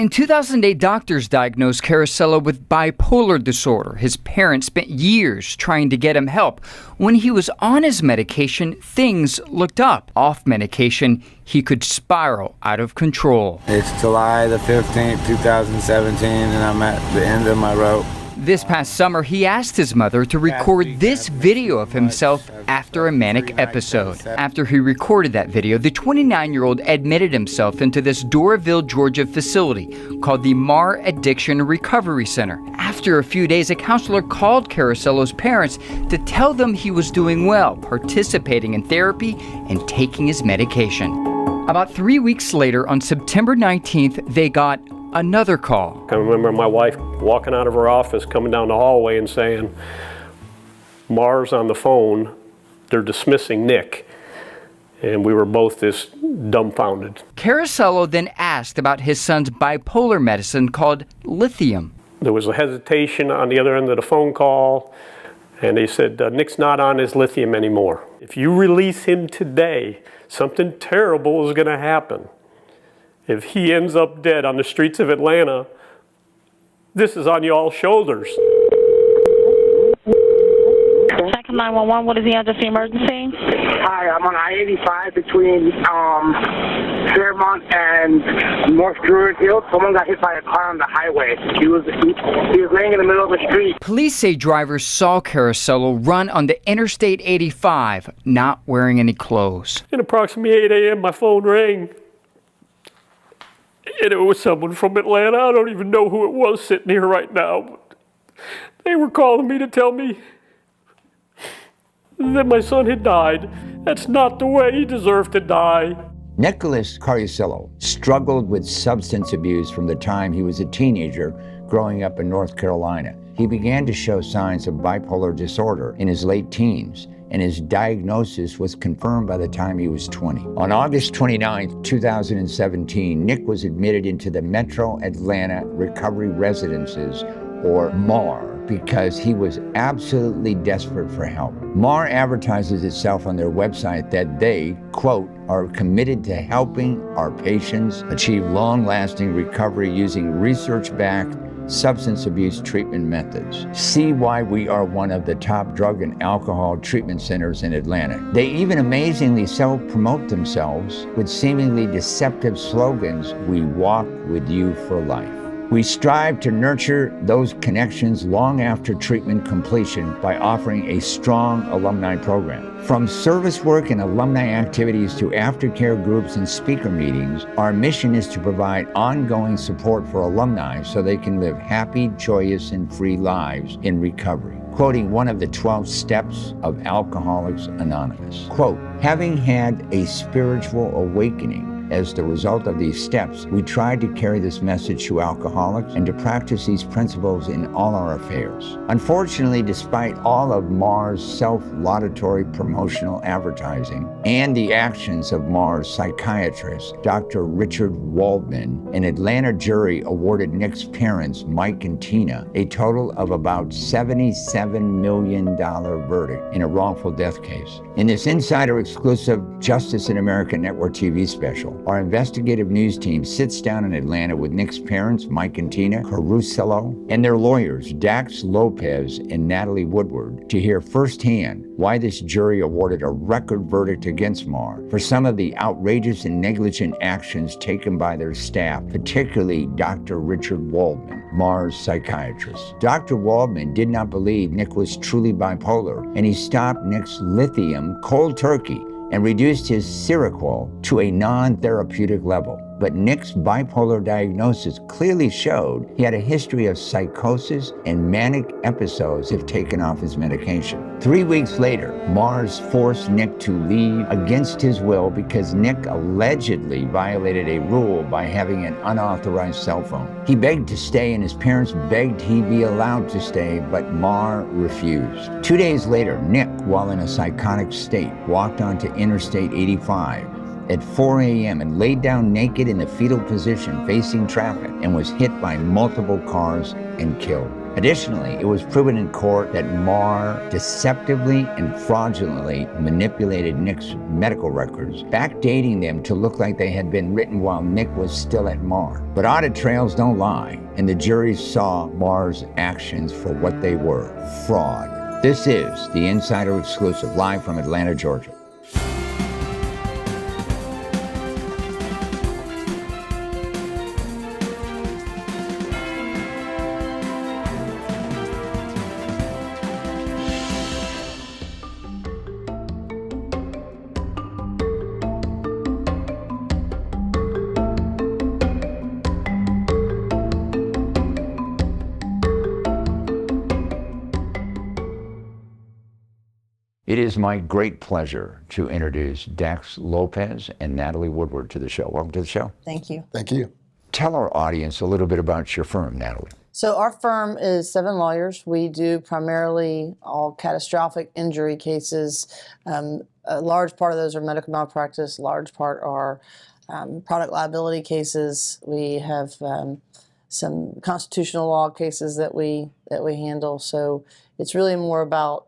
In 2008, doctors diagnosed Carusillo with bipolar disorder. His parents spent years trying to get him help. When he was on his medication, things looked up. Off medication, he could spiral out of control. It's July the 15th, 2017, and I'm at the end of my rope. This past summer, he asked his mother to record this video of himself after a manic episode. After he recorded that video, the 29-year-old admitted himself into this Doraville, Georgia facility called the MARR Addiction Recovery Center. After a few days, a counselor called Carusillo's parents to tell them he was doing well, participating in therapy, and taking his medication. About 3 weeks later, on September 19th, they got another call. I remember my wife walking out of her office, coming down the hallway and saying, "MARR's on the phone, they're dismissing Nick." And we were both just dumbfounded. Carusillo then asked about his son's bipolar medicine called lithium. There was a hesitation on the other end of the phone call, and they said, "Nick's not on his lithium anymore. If you release him today, something terrible is gonna happen. If he ends up dead on the streets of Atlanta, this is on y'all's shoulders." 911, what is the address of the emergency? Hi, I'm on I-85 between Fairmont and North Druid Hill. Someone got hit by a car on the highway. He was laying in the middle of the street. Police say drivers saw Carusillo run on the Interstate 85, not wearing any clothes. At approximately 8 a.m., my phone rang. And it was someone from Atlanta. I don't even know who it was sitting here right now. But they were calling me to tell me that my son had died. That's not the way he deserved to die. Nicholas Carusillo struggled with substance abuse from the time he was a teenager growing up in North Carolina. He began to show signs of bipolar disorder in his late teens, and his diagnosis was confirmed by the time he was 20. On August 29, 2017, Nick was admitted into the Metro Atlanta Recovery Residences, or MARR, because he was absolutely desperate for help. MARR advertises itself on their website that they, quote, are committed to helping our patients achieve long-lasting recovery using research-backed substance abuse treatment methods. See why we are one of the top drug and alcohol treatment centers in Atlanta. They even amazingly self-promote themselves with seemingly deceptive slogans, "We walk with you for life." We strive to nurture those connections long after treatment completion by offering a strong alumni program. From service work and alumni activities to aftercare groups and speaker meetings, our mission is to provide ongoing support for alumni so they can live happy, joyous, and free lives in recovery. Quoting one of the 12 steps of Alcoholics Anonymous, quote, "Having had a spiritual awakening as the result of these steps, we tried to carry this message to alcoholics and to practice these principles in all our affairs." Unfortunately, despite all of MARR's self-laudatory promotional advertising and the actions of MARR's psychiatrist, Dr. Richard Waldman, an Atlanta jury awarded Nick's parents, Mike and Tina, a total of about $77 million verdict in a wrongful death case. In this insider-exclusive Justice in America Network TV special, our investigative news team sits down in Atlanta with Nick's parents, Mike and Tina Carusillo, and their lawyers, Dax Lopez and Natalie Woodward, to hear firsthand why this jury awarded a record verdict against MARR for some of the outrageous and negligent actions taken by their staff, particularly Dr. Richard Waldman, MARR's psychiatrist. Dr. Waldman did not believe Nick was truly bipolar, and he stopped Nick's lithium cold turkey and reduced his Seroquel to a non-therapeutic level. But Nick's bipolar diagnosis clearly showed he had a history of psychosis and manic episodes if taken off his medication. 3 weeks later, MARR's forced Nick to leave against his will because Nick allegedly violated a rule by having an unauthorized cell phone. He begged to stay and his parents begged he be allowed to stay, but MARR refused. 2 days later, Nick, while in a psychotic state, walked onto Interstate 85 at 4 a.m. and laid down naked in the fetal position facing traffic and was hit by multiple cars and killed. Additionally, it was proven in court that MARR deceptively and fraudulently manipulated Nick's medical records, backdating them to look like they had been written while Nick was still at MARR. But audit trails don't lie, and the jury saw MARR's actions for what they were: fraud. This is the Insider Exclusive, live from Atlanta, Georgia. It is my great pleasure to introduce Dax Lopez and Natalie Woodward to the show. Welcome to the show. Thank you. Thank you. Tell our audience a little bit about your firm, Natalie. So our firm is 7 lawyers. We do primarily all catastrophic injury cases. A large part of those are medical malpractice. A large part are product liability cases. We have some constitutional law cases that we handle. So it's really more about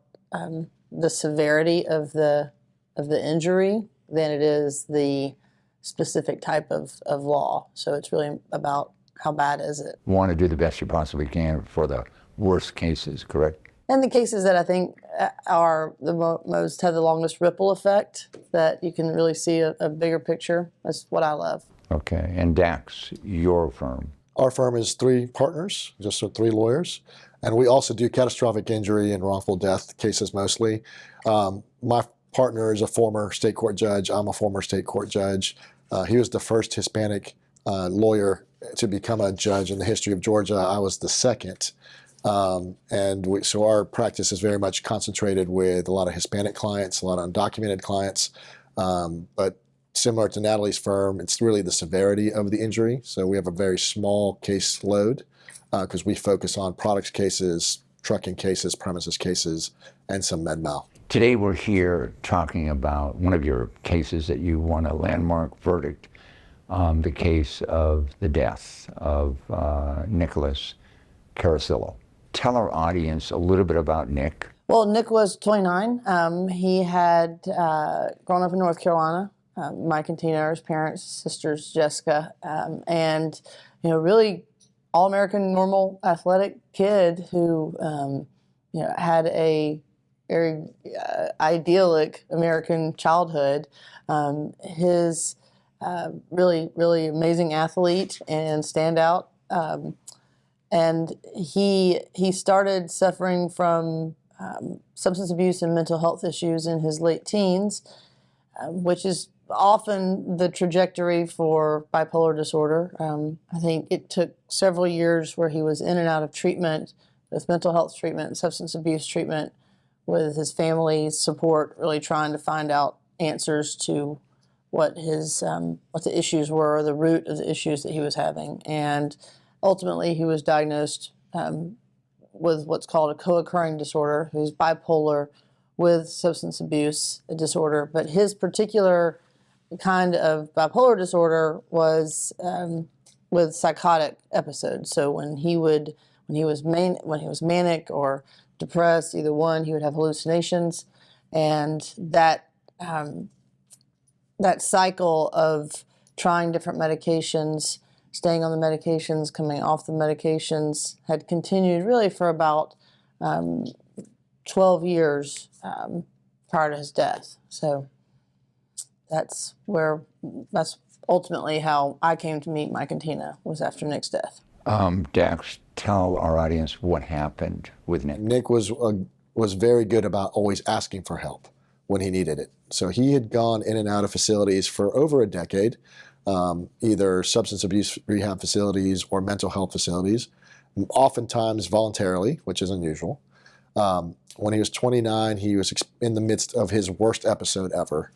the severity of the injury than it is the specific type of law. So it's really about how bad is it. Want to do the best you possibly can for the worst cases, correct? And the cases that I think are the most have the longest ripple effect, that you can really see a bigger picture. That's what I love. Okay, and Dax, your firm. Our firm is 3 partners, just so 3 lawyers. And we also do catastrophic injury and wrongful death cases mostly. My partner is a former state court judge. I'm a former state court judge. He was the first Hispanic lawyer to become a judge in the history of Georgia. I was the second. So our practice is very much concentrated with a lot of Hispanic clients, a lot of undocumented clients. But similar to Natalie's firm, it's really the severity of the injury. So we have a very small case load, because we focus on products cases, trucking cases, premises cases, and some med mal. Today we're here talking about one of your cases that you won a landmark verdict, the case of the death of Nicholas Carusillo. Tell our audience a little bit about Nick. Well, Nick was 29. He had grown up in North Carolina. Mike and Tina are his parents, sisters Jessica, and really all-American, normal, athletic kid who had a very idyllic American childhood. His really, really amazing athlete and standout. And he started suffering from substance abuse and mental health issues in his late teens, which is often the trajectory for bipolar disorder. I think it took several years where he was in and out of treatment, with mental health treatment, substance abuse treatment, with his family's support, really trying to find out answers to what the issues were, the root of the issues that he was having. And ultimately, he was diagnosed with what's called a co-occurring disorder. He's bipolar with substance abuse disorder, but his particular kind of bipolar disorder was with psychotic episodes. So when he was manic or depressed, either one, he would have hallucinations, and that cycle of trying different medications, staying on the medications, coming off the medications, had continued really for about 12 years prior to his death. So that's ultimately how I came to meet Mike and Tina, was after Nick's death. Dax, tell our audience what happened with Nick. Nick was very good about always asking for help when he needed it. So he had gone in and out of facilities for over a decade, either substance abuse rehab facilities or mental health facilities, oftentimes voluntarily, which is unusual. When he was 29, he was in the midst of his worst episode ever.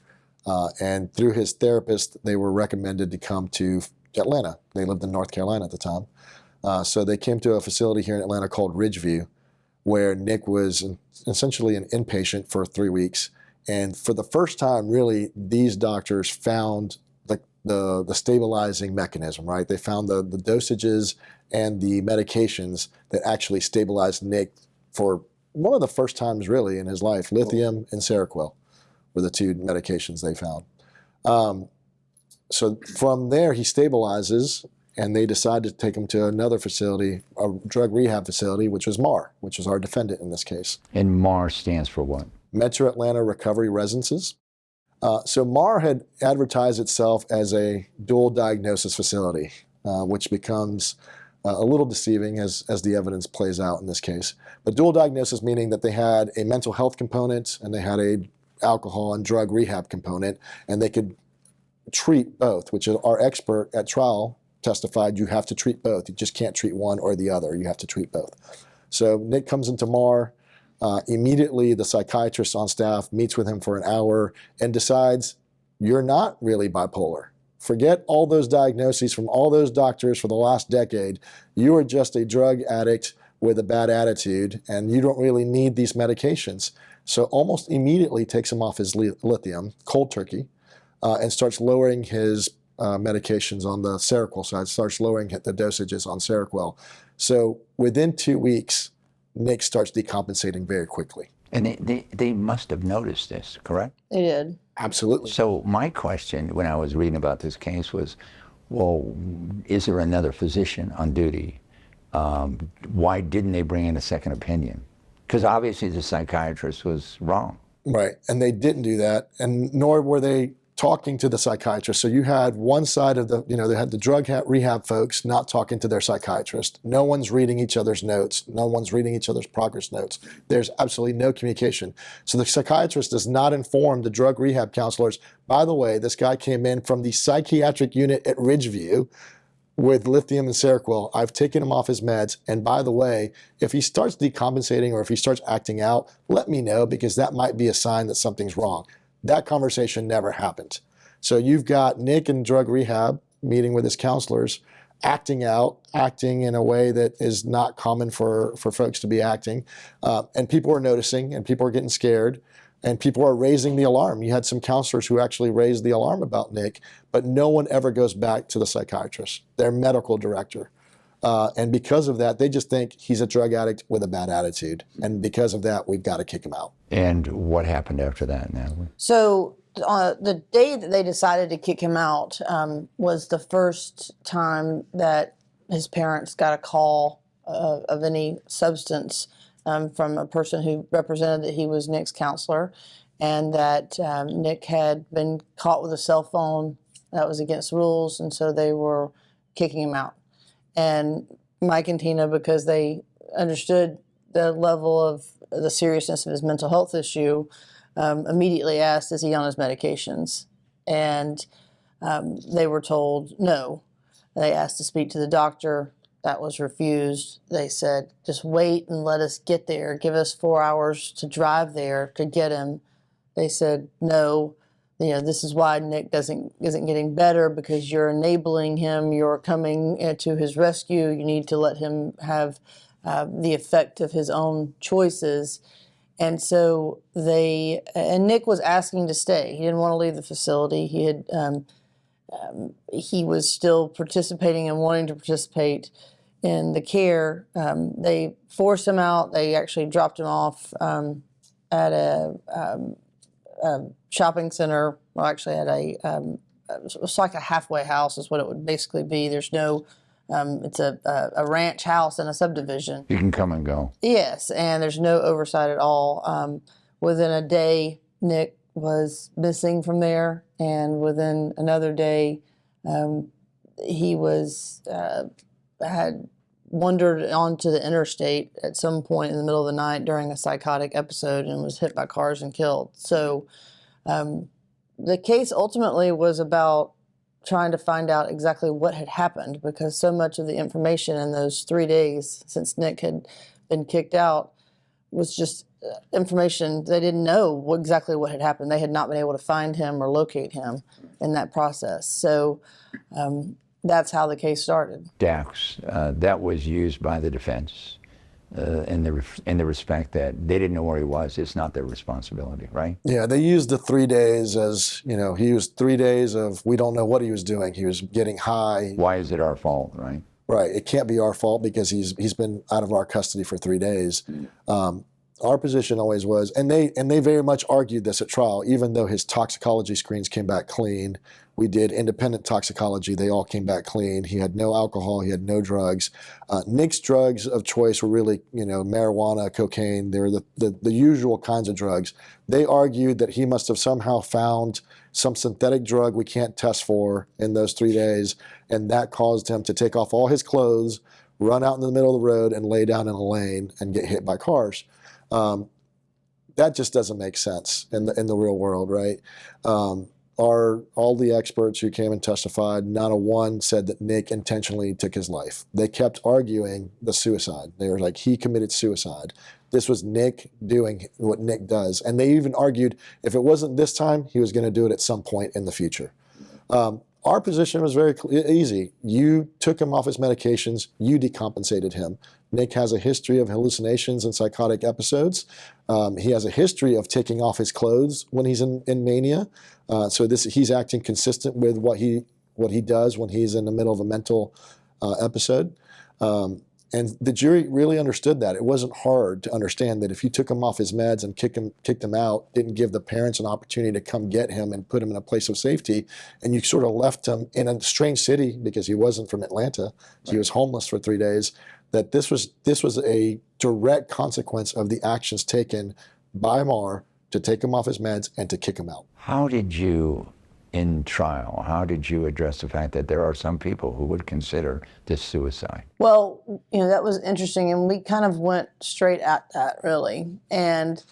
And through his therapist, they were recommended to come to Atlanta. They lived in North Carolina at the time. So they came to a facility here in Atlanta called Ridgeview, where Nick was essentially an inpatient for 3 weeks. And for the first time, really, these doctors found the the stabilizing mechanism, right? They found the dosages and the medications that actually stabilized Nick for one of the first times really in his life. Lithium and Seroquel were the two medications they found. So from there, he stabilizes, and they decide to take him to another facility, a drug rehab facility, which was MARR, which is our defendant in this case. And MARR stands for what? Metro Atlanta Recovery Residences. So MARR had advertised itself as a dual diagnosis facility, which becomes a little deceiving as the evidence plays out in this case. But dual diagnosis meaning that they had a mental health component and they had a alcohol and drug rehab component, and they could treat both, which our expert at trial testified you have to treat both. You just can't treat one or the other. You have to treat both. So Nick comes into MARR. Immediately, the psychiatrist on staff meets with him for an hour and decides, you're not really bipolar. Forget all those diagnoses from all those doctors for the last decade. You are just a drug addict with a bad attitude, and you don't really need these medications. So almost immediately takes him off his lithium, cold turkey, and starts lowering his medications on the Seroquel side, starts lowering the dosages on Seroquel. So within 2 weeks, Nick starts decompensating very quickly. And they must have noticed this, correct? They did. Absolutely. So my question when I was reading about this case was, well, is there another physician on duty? Why didn't they bring in a second opinion? Because obviously the psychiatrist was wrong. Right, and they didn't do that, and nor were they talking to the psychiatrist. So you had one side of they had the drug rehab folks not talking to their psychiatrist. No one's reading each other's notes. No one's reading each other's progress notes. There's absolutely no communication. So the psychiatrist does not inform the drug rehab counselors, by the way, this guy came in from the psychiatric unit at Ridgeview with lithium and Seroquel. I've taken him off his meds. And by the way, if he starts decompensating or if he starts acting out, let me know, because that might be a sign that something's wrong. That conversation never happened. So you've got Nick in drug rehab meeting with his counselors, acting in a way that is not common for folks to be acting. And people are noticing, and people are getting scared, and people are raising the alarm. You had some counselors who actually raised the alarm about Nick, but no one ever goes back to the psychiatrist, their medical director. And because of that, they just think he's a drug addict with a bad attitude. And because of that, we've got to kick him out. And what happened after that, Natalie? So the day that they decided to kick him out was the first time that his parents got a call of any substance from a person who represented that he was Nick's counselor, and that Nick had been caught with a cell phone that was against rules, and so they were kicking him out. And Mike and Tina, because they understood the level of the seriousness of his mental health issue, immediately asked, is he on his medications? And they were told no. They asked to speak to the doctor. That was refused. They said, just wait and let us get there. Give us 4 hours to drive there to get him. They said, no. This is why Nick isn't getting better, because you're enabling him. You're coming to his rescue. You need to let him have the effect of his own choices. And so and Nick was asking to stay. He didn't want to leave the facility. He was still participating and wanting to participate in the care. They forced him out. They actually dropped him off at a shopping center. Well, actually at it's like a halfway house is what it would basically be. There's no, it's a ranch house in a subdivision. You can come and go. Yes, and there's no oversight at all. Within a day, Nick was missing from there, and within another day, he had wandered onto the interstate at some point in the middle of the night during a psychotic episode and was hit by cars and killed. So the case ultimately was about trying to find out exactly what had happened, because so much of the information in those 3 days since Nick had been kicked out was just information. They didn't know exactly what had happened. They had not been able to find him or locate him in that process. So that's how the case started. Dax, that was used by the defense in the respect that they didn't know where he was. It's not their responsibility, right? Yeah, they used the 3 days as, he used 3 days of, we don't know what he was doing. He was getting high. Why is it our fault, right? Right. It can't be our fault because he's been out of our custody for 3 days. Our position always was, and they very much argued this at trial, even though his toxicology screens came back clean. We did independent toxicology. They all came back clean. He had no alcohol. He had no drugs. Nick's drugs of choice were really, marijuana, cocaine. They were the usual kinds of drugs. They argued that he must have somehow found some synthetic drug we can't test for in those 3 days, and that caused him to take off all his clothes, run out in the middle of the road, and lay down in a lane and get hit by cars. That just doesn't make sense in the real world, right? All the experts who came and testified, not a one said that Nick intentionally took his life. They kept arguing the suicide. They were like, he committed suicide. This was Nick doing what Nick does. And they even argued if it wasn't this time, he was going to do it at some point in the future. Our position was very easy. You took him off his medications. You decompensated him. Nick has a history of hallucinations and psychotic episodes. He has a history of taking off his clothes when he's in mania. So he's acting consistent with what he does when he's in the middle of a mental episode. And the jury really understood that. It wasn't hard to understand that if you took him off his meds and kicked him out, didn't give the parents an opportunity to come get him and put him in a place of safety, and you sort of left him in a strange city because he wasn't from Atlanta. Right. He was homeless for 3 days. That this was a direct consequence of the actions taken by MARR to take him off his meds and to kick him out. How did you, in trial, address the fact that there are some people who would consider this suicide? Well, that was interesting, and we kind of went straight at that, really. And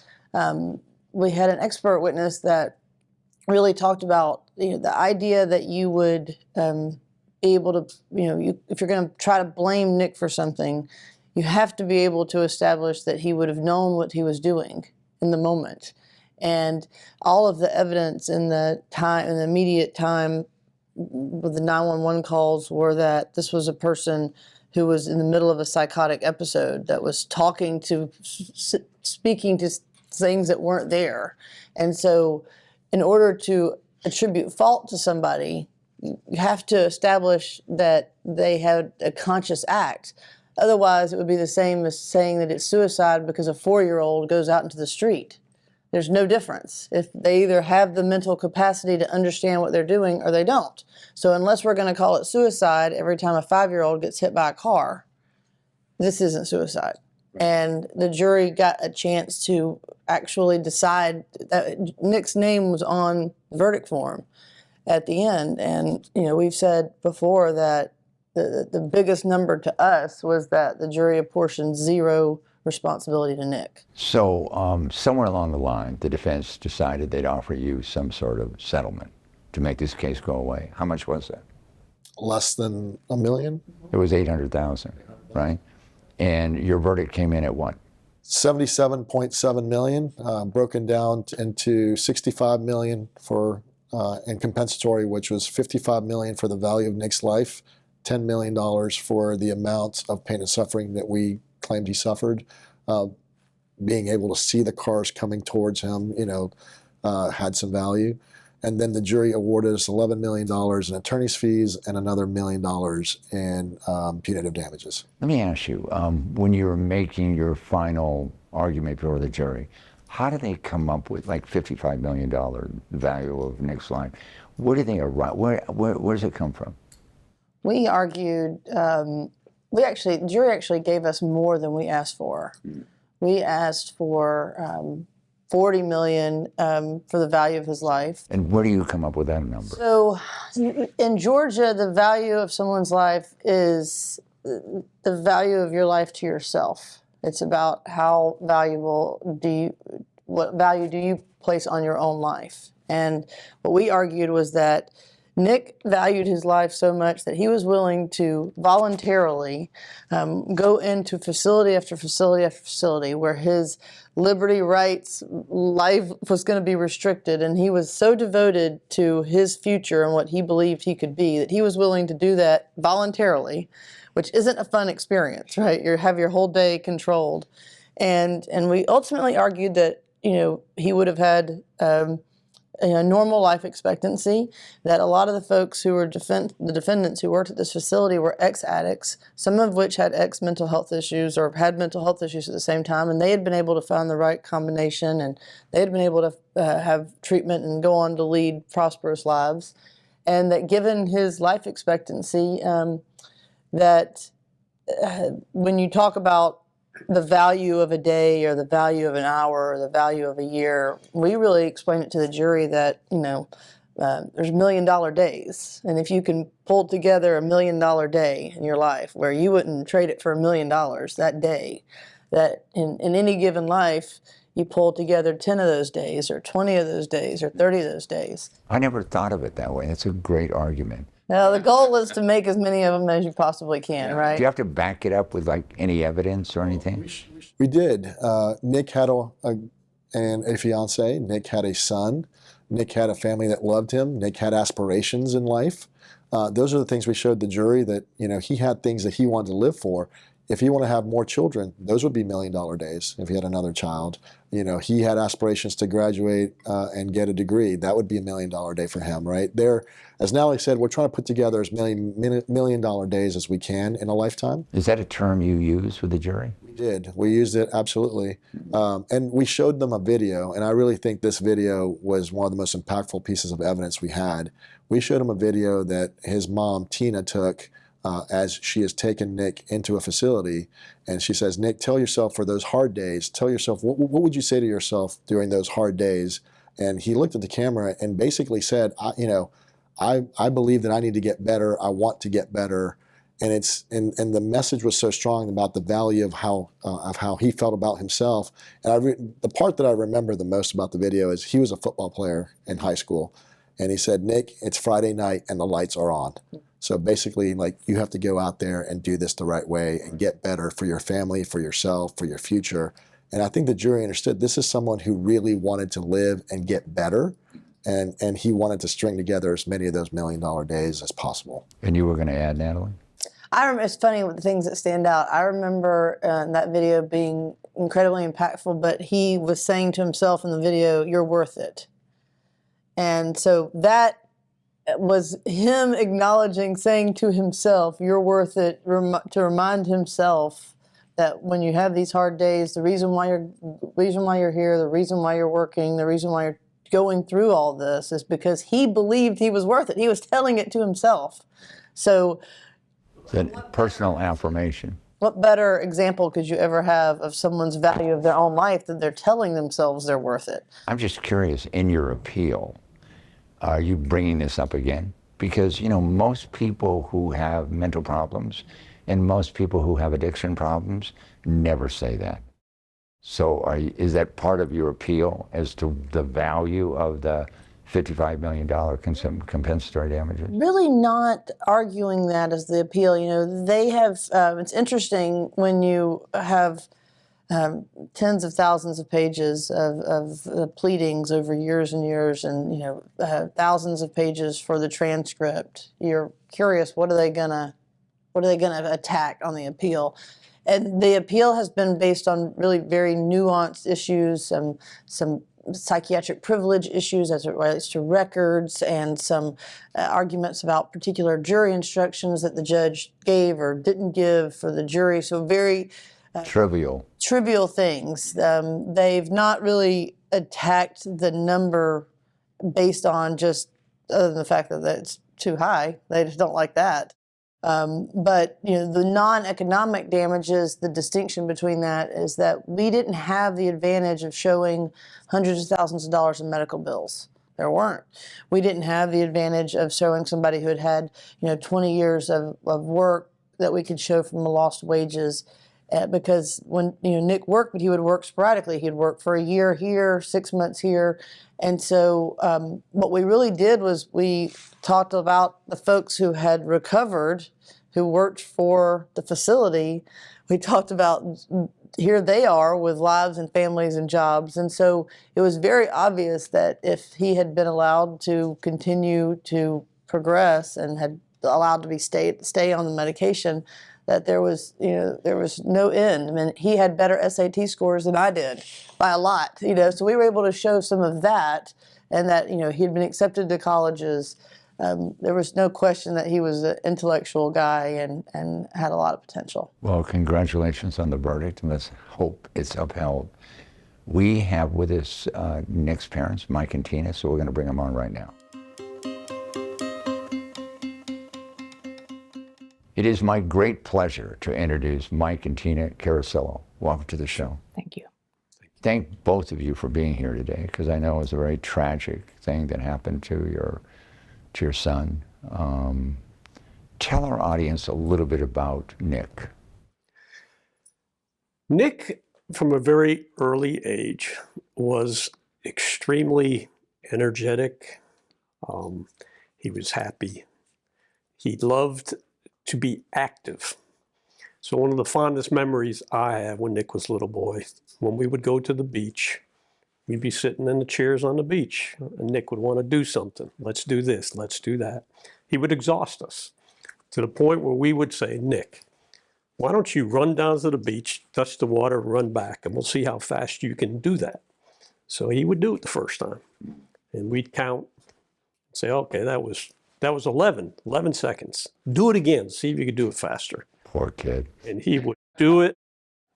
we had an expert witness that really talked about the idea that you would be able to, if you're going to try to blame Nick for something, you have to be able to establish that he would have known what he was doing in the moment. And all of the evidence in the immediate time with the 911 calls were that this was a person who was in the middle of a psychotic episode that was speaking to things that weren't there. And so in order to attribute fault to somebody, you have to establish that they had a conscious act. Otherwise, it would be the same as saying that it's suicide because a 4-year-old goes out into the street. There's no difference. If they either have the mental capacity to understand what they're doing or they don't. So unless we're going to call it suicide every time a 5-year-old gets hit by a car, this isn't suicide. And the jury got a chance to actually decide that Nick's name was on the verdict form at the end. And, we've said before that the biggest number to us was that the jury apportioned 0 responsibility to Nick. So somewhere along the line, the defense decided they'd offer you some sort of settlement to make this case go away. How much was that? Less than $1 million. It was $800,000, right? And your verdict came in at what? $77.7 million, broken down into $65 million for and compensatory, which was $55 million for the value of Nick's life, $10 million for the amount of pain and suffering that we claimed he suffered. Being able to see the cars coming towards him, had some value. And then the jury awarded us $11 million in attorney's fees and another $1 million in punitive damages. Let me ask you, when you were making your final argument before the jury, how did they come up with like $55 million value of Nick's life? Where did they arrive? Where does it come from? We argued, the jury actually gave us more than we asked for. We asked for $40 million for the value of his life. And where do you come up with that number? So in Georgia, the value of someone's life is the value of your life to yourself. It's about how what value do you place on your own life? And what we argued was that Nick valued his life so much that he was willing to voluntarily go into facility after facility after facility where his liberty, rights, life was going to be restricted, and he was so devoted to his future and what he believed he could be that he was willing to do that voluntarily, which isn't a fun experience, right? You have your whole day controlled. And we ultimately argued that, he would have had a normal life expectancy, that a lot of the folks who were the defendants who worked at this facility were ex-addicts, some of which had ex-mental health issues or had mental health issues at the same time, and they had been able to find the right combination, and they had been able to have treatment and go on to lead prosperous lives. And that given his life expectancy, that when you talk about the value of a day or the value of an hour or the value of a year, we really explain it to the jury that, there's $1 million days. And if you can pull together $1 million day in your life where you wouldn't trade it for $1 million that day, that in any given life, you pull together 10 of those days or 20 of those days or 30 of those days. I never thought of it that way. That's a great argument. Now, the goal is to make as many of them as you possibly can, right? Do you have to back it up with any evidence or anything? We did. Nick had a fiance. Nick had a son. Nick had a family that loved him. Nick had aspirations in life. Those are the things we showed the jury, that he had things that he wanted to live for. If he wanted to have more children, those would be $1 million days. If he had another child, he had aspirations to graduate and get a degree. That would be $1 million day for him, right? There, as Natalie said, we're trying to put together as many $1 million days as we can in a lifetime. Is that a term you use with the jury? We did. We used it, absolutely. And we showed them a video, and I really think this video was one of the most impactful pieces of evidence we had. We showed him a video that his mom, Tina, took as she has taken Nick into a facility, and she says, Nick, tell yourself for those hard days, tell yourself, what would you say to yourself during those hard days? And he looked at the camera and basically said, I believe that I need to get better. I want to get better. And the message was so strong about the value of how he felt about himself. And the part that I remember the most about the video is he was a football player in high school, and he said, Nick, it's Friday night and the lights are on. So basically, you have to go out there and do this the right way and get better for your family, for yourself, for your future. And I think the jury understood this is someone who really wanted to live and get better, and he wanted to string together as many of those $1 million days as possible. And you were going to add, Natalie? It's funny with the things that stand out. I remember that video being incredibly impactful, but he was saying to himself in the video, "You're worth it." And so that was him acknowledging, saying to himself, "You're worth it," to remind himself that when you have these hard days, the reason why you're here, the reason why you're working, the reason why you're going through all this is because he believed he was worth it. He was telling it to himself. So That personal affirmation. what better example could you ever have of someone's value of their own life than they're telling themselves they're worth it? I'm just curious, in your appeal, are you bringing this up again? Because, most people who have mental problems and most people who have addiction problems never say that. So is that part of your appeal as to the value of the $55 million compensatory damages? Really not arguing that as the appeal. They have, it's interesting when you have tens of thousands of pages of pleadings over years and years, and thousands of pages for the transcript. You're curious, what are they gonna attack on the appeal? And the appeal has been based on really very nuanced issues, some psychiatric privilege issues as it relates to records, and some arguments about particular jury instructions that the judge gave or didn't give for the jury. So very trivial things. They've not really attacked the number based on just other than the fact that it's too high. They just don't like that. But the non-economic damages, the distinction between that is that we didn't have the advantage of showing hundreds of thousands of dollars in medical bills. There weren't. We didn't have the advantage of showing somebody who had 20 years of work that we could show from the lost wages. because when Nick worked, but he would work sporadically. He'd work for a year here, 6 months here, and so what we really did was we talked about the folks who had recovered, who worked for the facility. We talked about here they are with lives and families and jobs, and so it was very obvious that if he had been allowed to continue to progress and had allowed to be stay on the medication, that there was no end. I mean, he had better SAT scores than I did by a lot, so we were able to show some of that, and that he'd been accepted to colleges. There was no question that he was an intellectual guy and had a lot of potential. Well, congratulations on the verdict, and let's hope it's upheld. We have with us Nick's parents, Mike and Tina, so we're going to bring them on right now. It is my great pleasure to introduce Mike and Tina Carusillo. Welcome to the show. Thank you. Thank both of you for being here today, because I know it was a very tragic thing that happened to your son. Tell our audience a little bit about Nick. Nick, from a very early age, was extremely energetic. He was happy. He loved to be active. So one of the fondest memories I have when Nick was a little boy, when we would go to the beach, we'd be sitting in the chairs on the beach, and Nick would want to do something. Let's do this, let's do that. He would exhaust us to the point where we would say, Nick, why don't you run down to the beach, touch the water, run back, and we'll see how fast you can do that. So he would do it the first time, and we'd count and say, okay, that was 11 seconds. Do it again, see if you could do it faster. Poor kid. And he would do it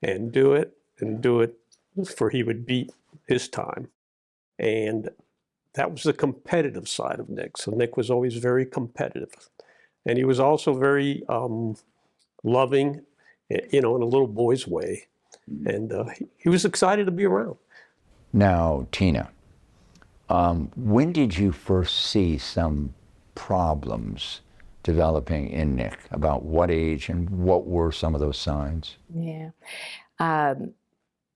and do it and do it, for he would beat his time. And that was the competitive side of Nick. So Nick was always very competitive. And he was also very loving, in a little boy's way. And he was excited to be around. Now, Tina, when did you first see some problems developing in Nick? About what age and what were some of those signs? Yeah. I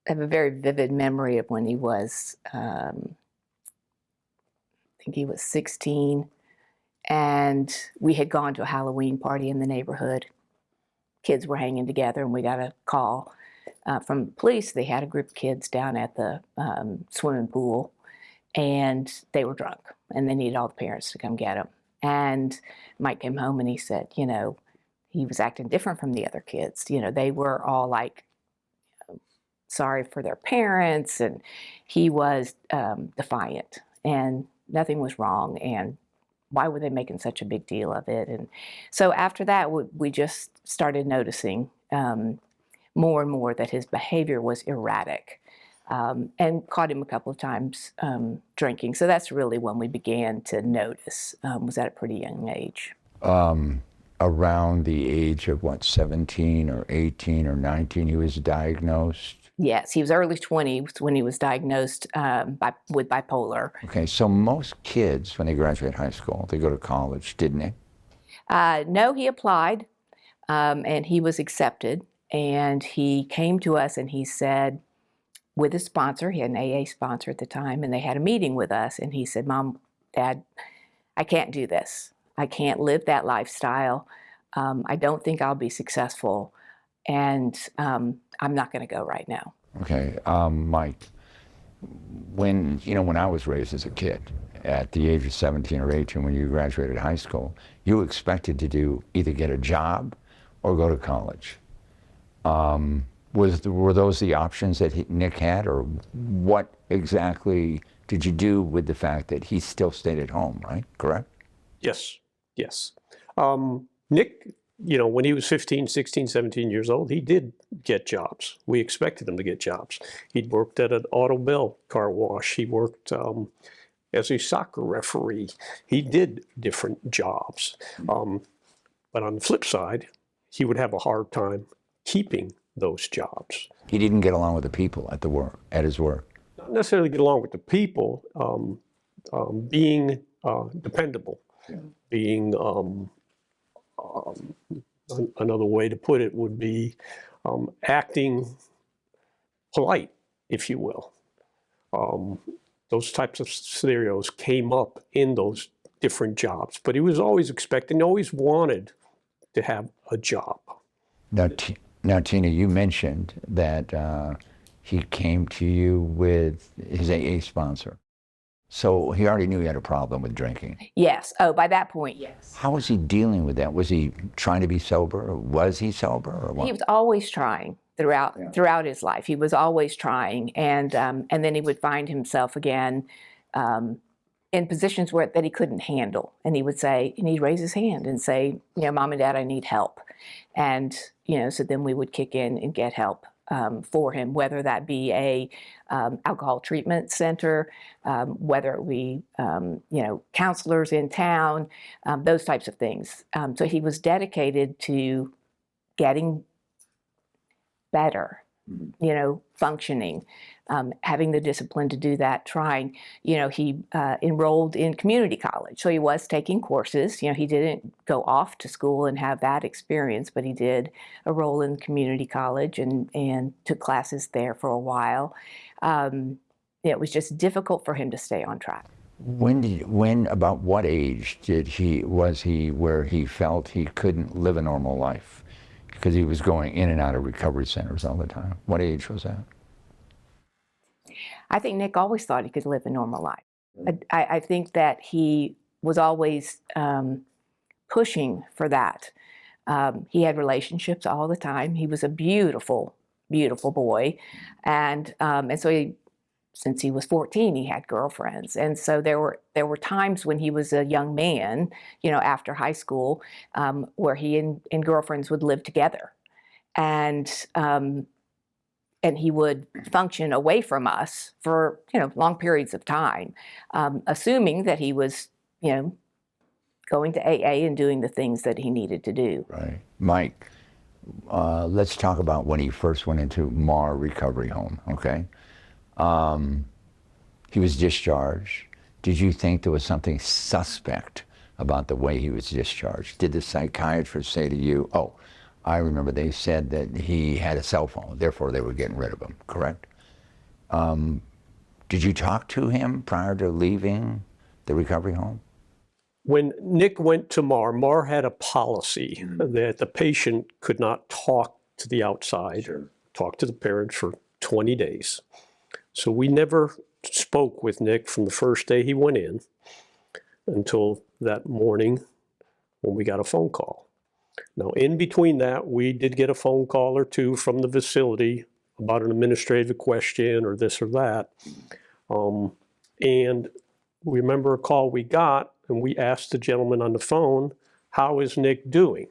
have a very vivid memory of when he was, I think he was 16, and we had gone to a Halloween party in the neighborhood. Kids were hanging together, and we got a call from police. They had a group of kids down at the swimming pool, and they were drunk, and they needed all the parents to come get them. And Mike came home and he said, he was acting different from the other kids. They were all like, sorry for their parents, and he was defiant, and nothing was wrong, and why were they making such a big deal of it? And so after that, we just started noticing more and more that his behavior was erratic, and caught him a couple of times drinking. So that's really when we began to notice, was at a pretty young age. Around the age of, 17 or 18 or 19, he was diagnosed? Yes, he was early 20s when he was diagnosed with bipolar. Okay, so most kids, when they graduate high school, they go to college, didn't they? No, he applied, and he was accepted. And he came to us and he said, with a sponsor, he had an AA sponsor at the time, and they had a meeting with us, and he said, Mom, Dad, I can't do this. I can't live that lifestyle. I don't think I'll be successful, and I'm not going to go right now. Okay, Mike, when I was raised as a kid, at the age of 17 or 18, when you graduated high school, you were expected to either get a job or go to college. Were those the options that Nick had, or what exactly did you do with the fact that he still stayed at home, right? Correct? Yes. Nick, when he was 15, 16, 17 years old, he did get jobs. We expected him to get jobs. He'd worked at an auto bell car wash. He worked as a soccer referee. He did different jobs. But on the flip side, he would have a hard time keeping those jobs. He didn't get along with the people at his work. Not necessarily get along with the people, being dependable, being, another way to put it would be acting polite, if you will. Those types of scenarios came up in those different jobs, but he was always expecting, always wanted to have a job. Now, Tina, you mentioned that he came to you with his AA sponsor. So he already knew he had a problem with drinking. Yes. Oh, by that point, yes. How was he dealing with that? Was he trying to be sober? Or was he sober? Or what? He was always trying throughout his life. He was always trying, and then he would find himself again in positions that he couldn't handle, and he would say, and he'd raise his hand and say, Mom and Dad, I need help, and so then we would kick in and get help for him, whether that be a alcohol treatment center, whether we counselors in town, those types of things. So he was dedicated to getting better, functioning, having the discipline to do that, trying. He enrolled in community college, so he was taking courses. He didn't go off to school and have that experience, but he did enroll in community college and took classes there for a while. It was just difficult for him to stay on track. About what age was he where he felt he couldn't live a normal life? Because he was going in and out of recovery centers all the time. What age was that? I think Nick always thought he could live a normal life. I think that he was always pushing for that. He had relationships all the time. He was a beautiful, beautiful boy. And so since he was 14, he had girlfriends. And so there were times when he was a young man, after high school, where he and girlfriends would live together. And he would function away from us for, long periods of time, assuming that he was, going to AA and doing the things that he needed to do. Right. Mike, let's talk about when he first went into MARR recovery home, okay? He was discharged. Did you think there was something suspect about the way he was discharged? Did the psychiatrist say to you, oh, I remember they said that he had a cell phone, therefore they were getting rid of him, correct? Did you talk to him prior to leaving the recovery home? When Nick went to MARR had a policy that the patient could not talk to the outside or talk to the parents for 20 days. So we never spoke with Nick from the first day he went in until that morning when we got a phone call. Now, in between that, we did get a phone call or two from the facility about an administrative question or this or that. And we remember a call we got, and we asked the gentleman on the phone, how is Nick doing?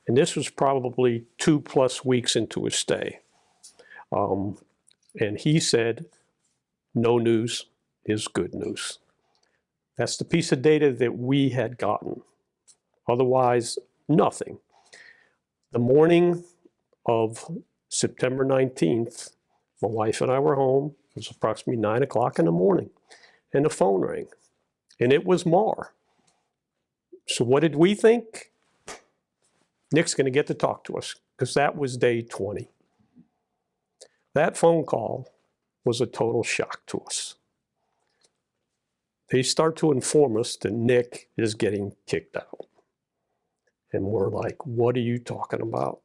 And this was probably 2+ weeks into his stay. And he said, no news is good news. That's the piece of data that we had gotten. Otherwise, nothing. The morning of September 19th, my wife and I were home. It was approximately 9 o'clock in the morning, and the phone rang, and it was MARR. So what did we think? Nick's going to get to talk to us, because that was day 20. That phone call was a total shock to us. They start to inform us that Nick is getting kicked out. And we're like, what are you talking about?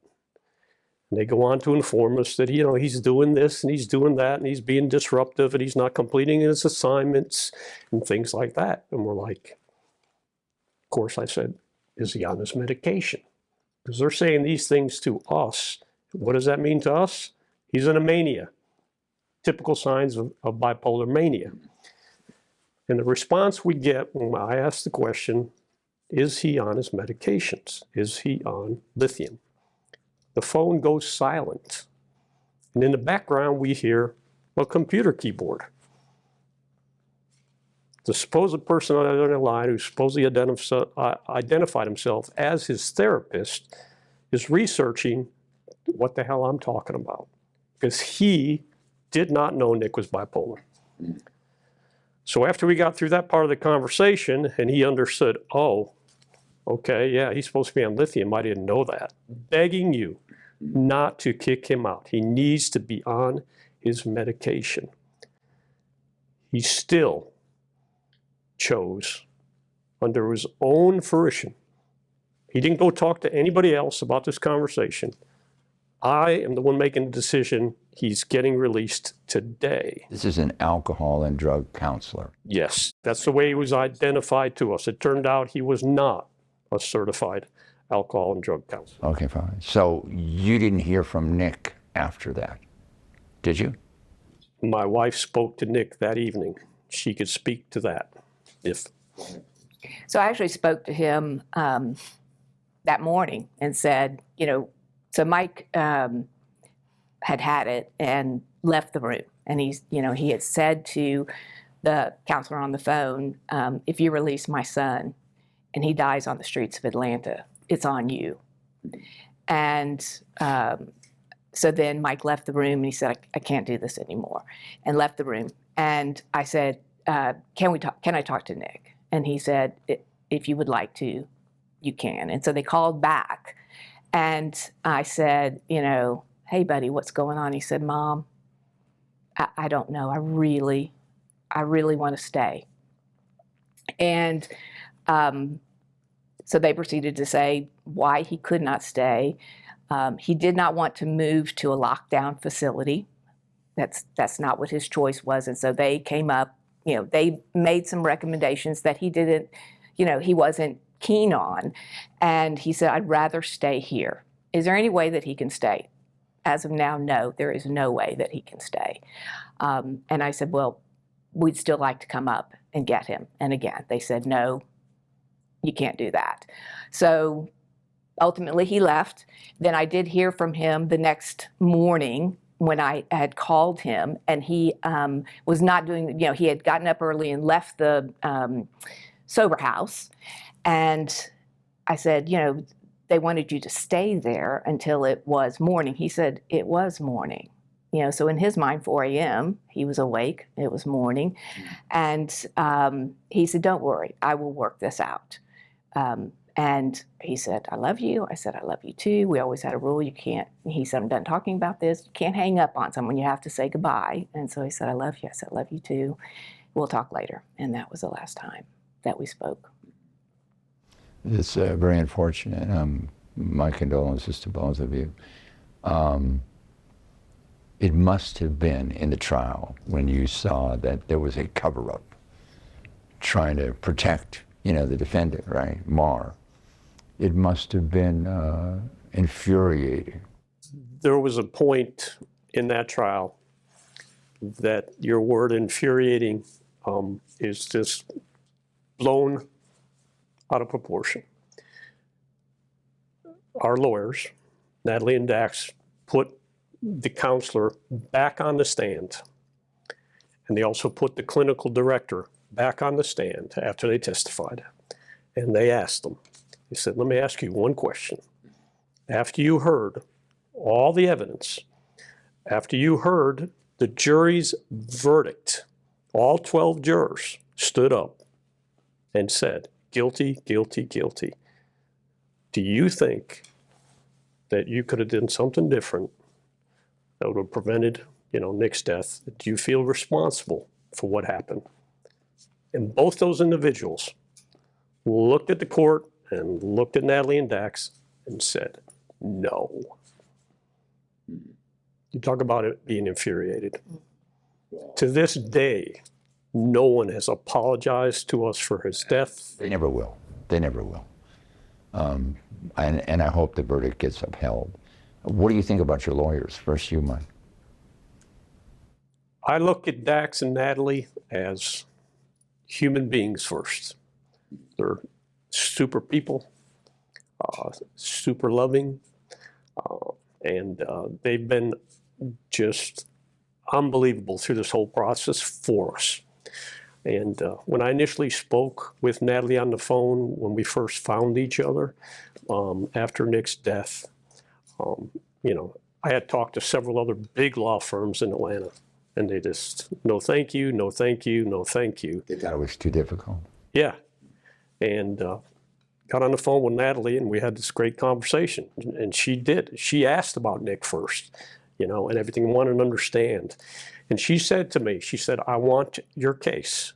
And they go on to inform us that, he's doing this and he's doing that and he's being disruptive and he's not completing his assignments and things like that. And we're like, of course, I said, is he on his medication? Because they're saying these things to us. What does that mean to us? He's in a mania. Typical signs of bipolar mania. And the response we get when I ask the question, is he on his medications? Is he on lithium? The phone goes silent. And in the background, we hear a computer keyboard. The supposed person on the other line who supposedly identified himself as his therapist is researching what the hell I'm talking about. Because he did not know Nick was bipolar. So after we got through that part of the conversation and he understood, oh, okay, yeah, he's supposed to be on lithium. I didn't know that. Begging you not to kick him out. He needs to be on his medication. He still chose, under his own fruition, he didn't go talk to anybody else about this conversation. I am the one making the decision. He's getting released today. This is an alcohol and drug counselor. Yes, that's the way he was identified to us. It turned out he was not a certified alcohol and drug counselor. Okay, fine. So you didn't hear from Nick after that, did you? My wife spoke to Nick that evening. She could speak to that. So I actually spoke to him that morning and said, so Mike had it and left the room. And he had said to the counselor on the phone, if you release my son and he dies on the streets of Atlanta, it's on you. And so then Mike left the room and he said, I can't do this anymore, and left the room. And I said, can I talk to Nick? And he said, if you would like to, you can. And so they called back. And I said, hey, buddy, what's going on? He said, Mom, I don't know. I really want to stay. And so they proceeded to say why he could not stay. He did not want to move to a lockdown facility. That's not what his choice was. And so they came up, they made some recommendations that he didn't, he wasn't keen on. And he said, I'd rather stay here. Is there any way that he can stay? As of now, no, there is no way that he can stay. And I said, well, we'd still like to come up and get him. And again, they said, no, you can't do that. So ultimately he left. Then I did hear from him the next morning when I had called him, and he was not doing, he had gotten up early and left the sober house. And I said, they wanted you to stay there until it was morning. He said, it was morning. So in his mind, 4 a.m., he was awake, it was morning. And he said, don't worry, I will work this out. And he said, I love you. I said, I love you too. We always had a rule, you can't, he said, I'm done talking about this. You can't hang up on someone, you have to say goodbye. And so he said, I love you. I said, I love you too. We'll talk later. And that was the last time that we spoke. It's very unfortunate. My condolences to both of you. It must have been in the trial when you saw that there was a cover-up trying to protect, the defendant, right, MARR. It must have been infuriating. There was a point in that trial that your word infuriating is just blown out of proportion. Our lawyers, Natalie and Dax, put the counselor back on the stand. And they also put the clinical director back on the stand after they testified. And they asked them, they said, let me ask you one question. After you heard all the evidence, after you heard the jury's verdict, all 12 jurors stood up and said, guilty, guilty, guilty. Do you think that you could have done something different that would have prevented, Nick's death? Do you feel responsible for what happened? And both those individuals looked at the court and looked at Natalie and Dax and said, no. You talk about it being infuriated. To this day, no one has apologized to us for his death. They never will. They never will. And I hope the verdict gets upheld. What do you think about your lawyers? First, you, Mike. I look at Dax and Natalie as human beings first. They're super people, super loving, and they've been just unbelievable through this whole process for us. And when I initially spoke with Natalie on the phone, when we first found each other after Nick's death, I had talked to several other big law firms in Atlanta, and they just, no thank you, no thank you, no thank you. They thought it was too difficult. Yeah. And got on the phone with Natalie and we had this great conversation. And she did. She asked about Nick first, you know, and everything, wanted to understand. And she said to me, she said, I want your case.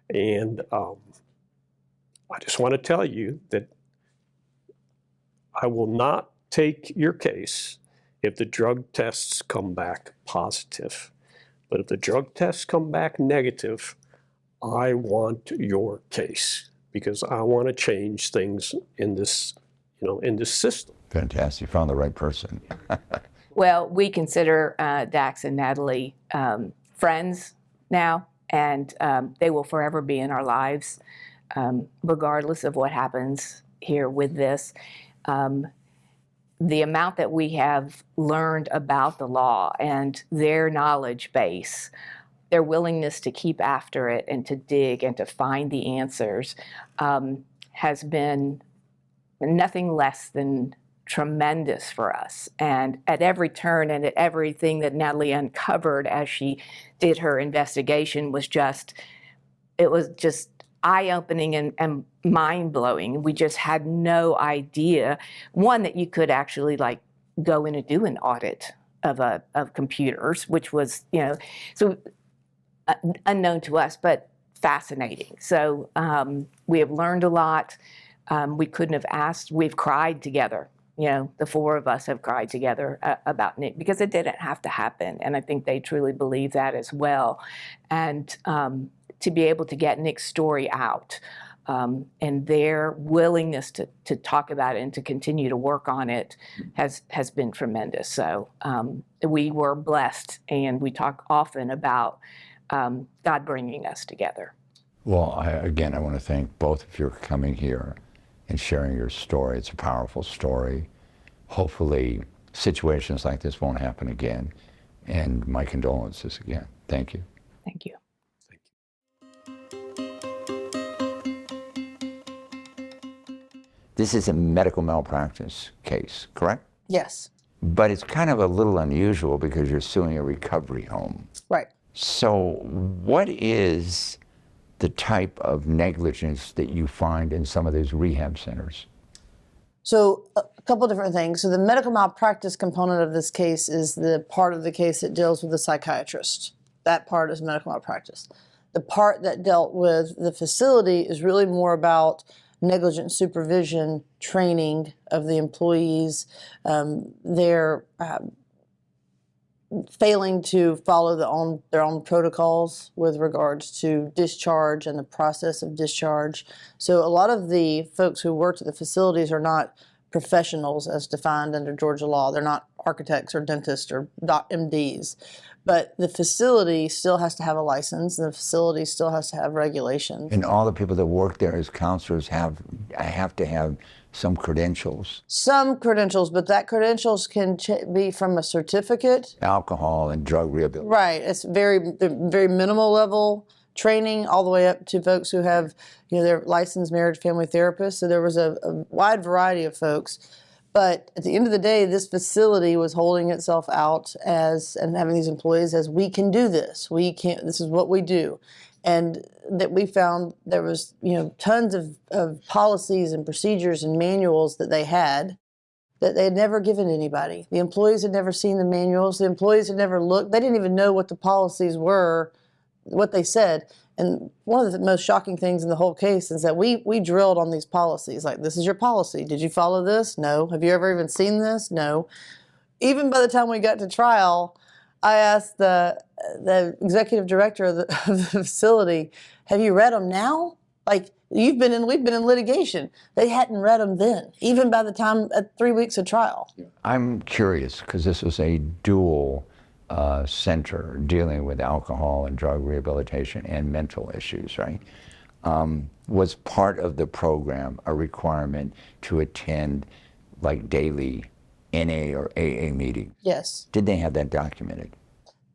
And I just want to tell you that I will not take your case if the drug tests come back positive. But if the drug tests come back negative, I want your case because I want to change things in this, you know, in this system. Fantastic. You found the right person. Well, we consider Dax and Natalie friends now, and they will forever be in our lives, regardless of what happens here with this. The amount that we have learned about the law and their knowledge base, their willingness to keep after it and to dig and to find the answers has been nothing less than tremendous for us. And at every turn and at everything that Natalie uncovered as she did her investigation it was just eye-opening and mind-blowing. We just had no idea, one, that you could actually like go in and do an audit of computers, which was, you know, so unknown to us, but fascinating. So we have learned a lot. We couldn't have asked. We've cried together. You know, the four of us have cried together about Nick because it didn't have to happen. And I think they truly believe that as well. And to be able to get Nick's story out and their willingness to talk about it and to continue to work on it has been tremendous. So we were blessed, and we talk often about God bringing us together. Well, I want to thank both of you for coming here and sharing your story. It's a powerful story. Hopefully, situations like this won't happen again. And my condolences again. Thank you. Thank you. This is a medical malpractice case, correct? Yes. But it's kind of a little unusual because you're suing a recovery home. Right. So what is the type of negligence that you find in some of these rehab centers? So a couple different things. So the medical malpractice component of this case is the part of the case that deals with the psychiatrist. That part is medical malpractice. The part that dealt with the facility is really more about negligent supervision, training of the employees, their failing to follow their own protocols with regards to discharge and the process of discharge. So a lot of the folks who worked at the facilities are not professionals as defined under Georgia law. They're not architects or dentists or MDs. But the facility still has to have a license, and the facility still has to have regulations. And all the people that work there as counselors have to have some credentials. Some credentials, but that credentials can be from a certificate. Alcohol and drug rehabilitation. Right. It's very minimal level training, all the way up to folks who have, you know, they're licensed marriage family therapists. So there was a wide variety of folks. But at the end of the day, this facility was holding itself out and having these employees as, we can do this. This is what we do. And that we found there was, you know, tons of policies and procedures and manuals that they had never given anybody. The employees had never seen the manuals. The employees had never looked. They didn't even know what the policies were, what they said. And one of the most shocking things in the whole case is that we drilled on these policies. Like, this is your policy. Did you follow this? No. Have you ever even seen this? No. Even by the time we got to trial, I asked the executive director of the facility, have you read them now? Like, we've been in litigation. They hadn't read them then, even by the time at 3 weeks of trial. I'm curious, because this was a dual center dealing with alcohol and drug rehabilitation and mental issues, right? Was part of the program a requirement to attend like daily NA or AA meetings? Yes. Did they have that documented?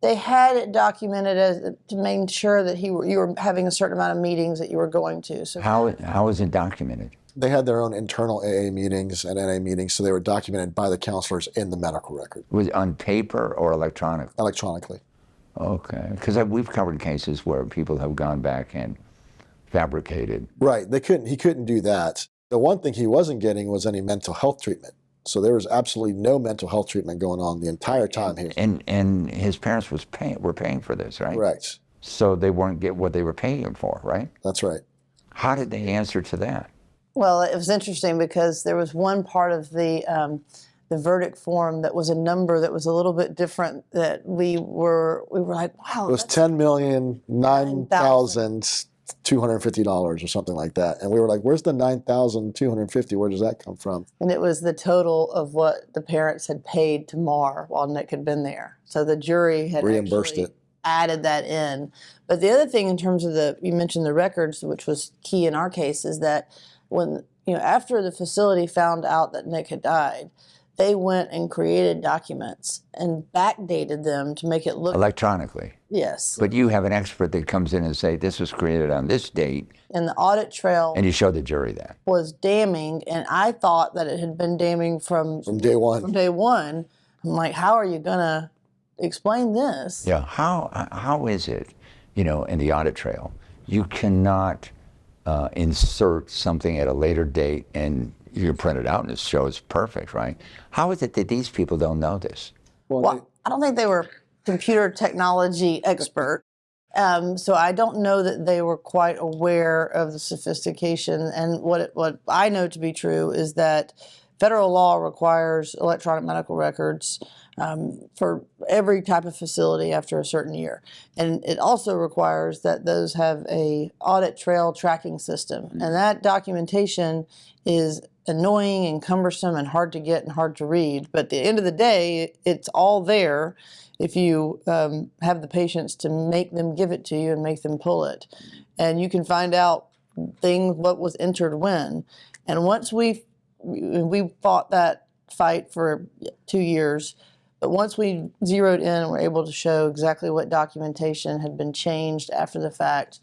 They had it documented to make sure that you were having a certain amount of meetings that you were going to. So how is it documented? They had their own internal AA meetings and NA meetings, so they were documented by the counselors in the medical record. Was it on paper or electronic? Electronically. Okay, because we've covered cases where people have gone back and fabricated. Right, he couldn't do that. The one thing he wasn't getting was any mental health treatment. So there was absolutely no mental health treatment going on the entire time here. And his parents were paying for this, right? Correct. So they weren't get what they were paying him for, right? That's right. How did they answer to that? Well, it was interesting because there was one part of the verdict form that was a number that was a little bit different. That we were like, wow, it was $10,009,250 or something like that, and we were like, where's the $9,250? Where does that come from? And it was the total of what the parents had paid to MARR while Nick had been there. So the jury had reimbursed it, added that in. But the other thing in terms of you mentioned the records, which was key in our case, is that when, after the facility found out that Nick had died, they went and created documents and backdated them to make it look electronically. Yes. But you have an expert that comes in and say this was created on this date. And the audit trail. And you show the jury that. Was damning, and I thought that it had been damning from day one. From day one. I'm like, how are you gonna explain this? Yeah. How is it, in the audit trail, you cannot insert something at a later date and you can print it out and it shows perfect, right? How is it that these people don't know this? Well, I don't think they were computer technology expert, so I don't know that they were quite aware of the sophistication. And what I know to be true is that federal law requires electronic medical records for every type of facility after a certain year. And it also requires that those have a audit trail tracking system. And that documentation is annoying and cumbersome and hard to get and hard to read. But at the end of the day, it's all there if you have the patience to make them give it to you and make them pull it. And you can find out what was entered when. And once we fought that fight for 2 years, but once we zeroed in and were able to show exactly what documentation had been changed after the fact,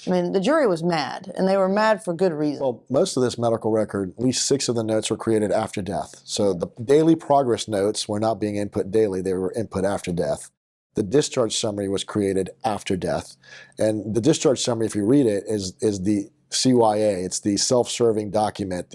I mean, the jury was mad, and they were mad for good reason. Well, most of this medical record, at least 6 of the notes were created after death. So the daily progress notes were not being input daily, they were input after death. The discharge summary was created after death. And the discharge summary, if you read it, is the CYA. It's the self-serving document.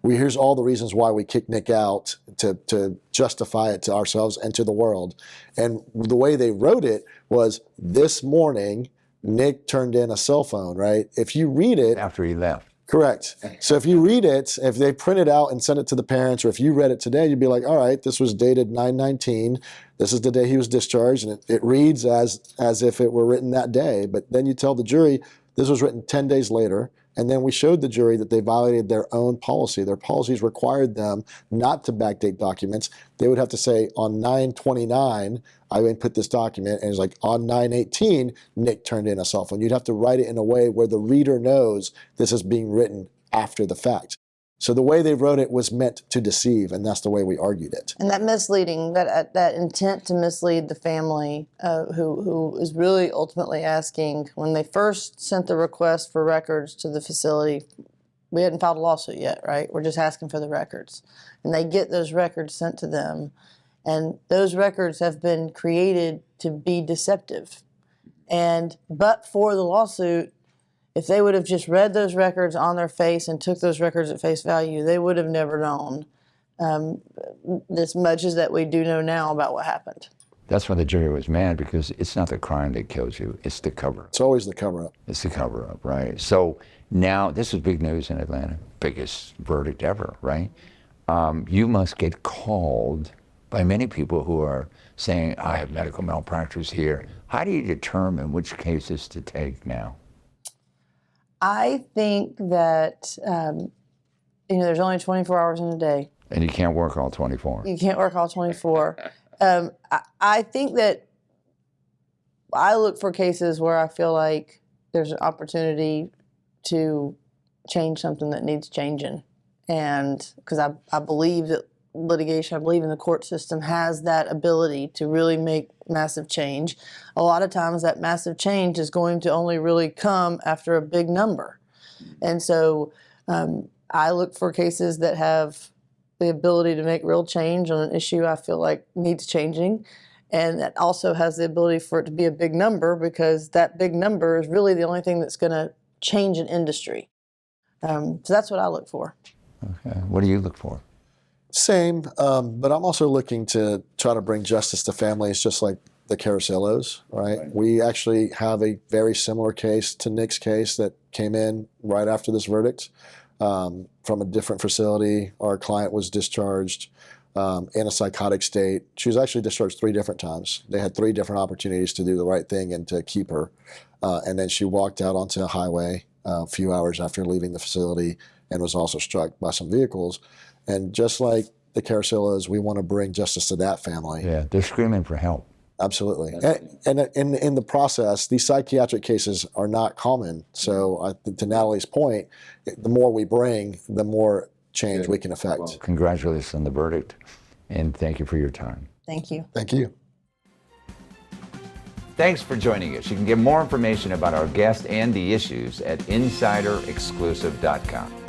Here's all the reasons why we kicked Nick out to justify it to ourselves and to the world. And the way they wrote it was, this morning, Nick turned in a cell phone, right? If you read it... After he left. Correct. So if you read it, if they print it out and send it to the parents, or if you read it today, you'd be like, all right, this was dated 9/19. This is the day he was discharged, and it reads as if it were written that day. But then you tell the jury, this was written 10 days later, and then we showed the jury that they violated their own policy. Their policies required them not to backdate documents. They would have to say, on 9/29, I input this document, and it's like, on 9/18, Nick turned in a cell phone. You'd have to write it in a way where the reader knows this is being written after the fact. So the way they wrote it was meant to deceive, and that's the way we argued it. And that misleading, that intent to mislead the family, who is really ultimately asking, when they first sent the request for records to the facility, we hadn't filed a lawsuit yet, right? We're just asking for the records. And they get those records sent to them, and those records have been created to be deceptive. But for the lawsuit, if they would have just read those records on their face and took those records at face value, they would have never known as much as that we do know now about what happened. That's why the jury was mad, because it's not the crime that kills you, it's the cover-up. It's always the cover-up. It's the cover-up, right? So now, this is big news in Atlanta, biggest verdict ever, right? You must get called by many people who are saying, I have medical malpractice here. How do you determine which cases to take now? I think that, there's only 24 hours in a day. And you can't work all 24. You can't work all 24. I think that I look for cases where I feel like there's an opportunity to change something that needs changing. And because I believe that litigation, I believe in the court system, has that ability to really make massive change. A lot of times that massive change is going to only really come after a big number. And so I look for cases that have the ability to make real change on an issue I feel like needs changing, and that also has the ability for it to be a big number, because that big number is really the only thing that's going to change an industry. So that's what I look for. Okay. What do you look for? Same, but I'm also looking to try to bring justice to families just like the Carusillos, right? We actually have a very similar case to Nick's case that came in right after this verdict from a different facility. Our client was discharged in a psychotic state. She was actually discharged 3 different times. They had 3 different opportunities to do the right thing and to keep her. And then she walked out onto a highway a few hours after leaving the facility and was also struck by some vehicles. And just like the Carusillos, we want to bring justice to that family. Yeah, they're screaming for help. Absolutely. And in the process, these psychiatric cases are not common. So to Natalie's point, the more we bring, the more change we can affect. Well, congratulations on the verdict, and thank you for your time. Thank you. Thank you. Thanks for joining us. You can get more information about our guest and the issues at insiderexclusive.com.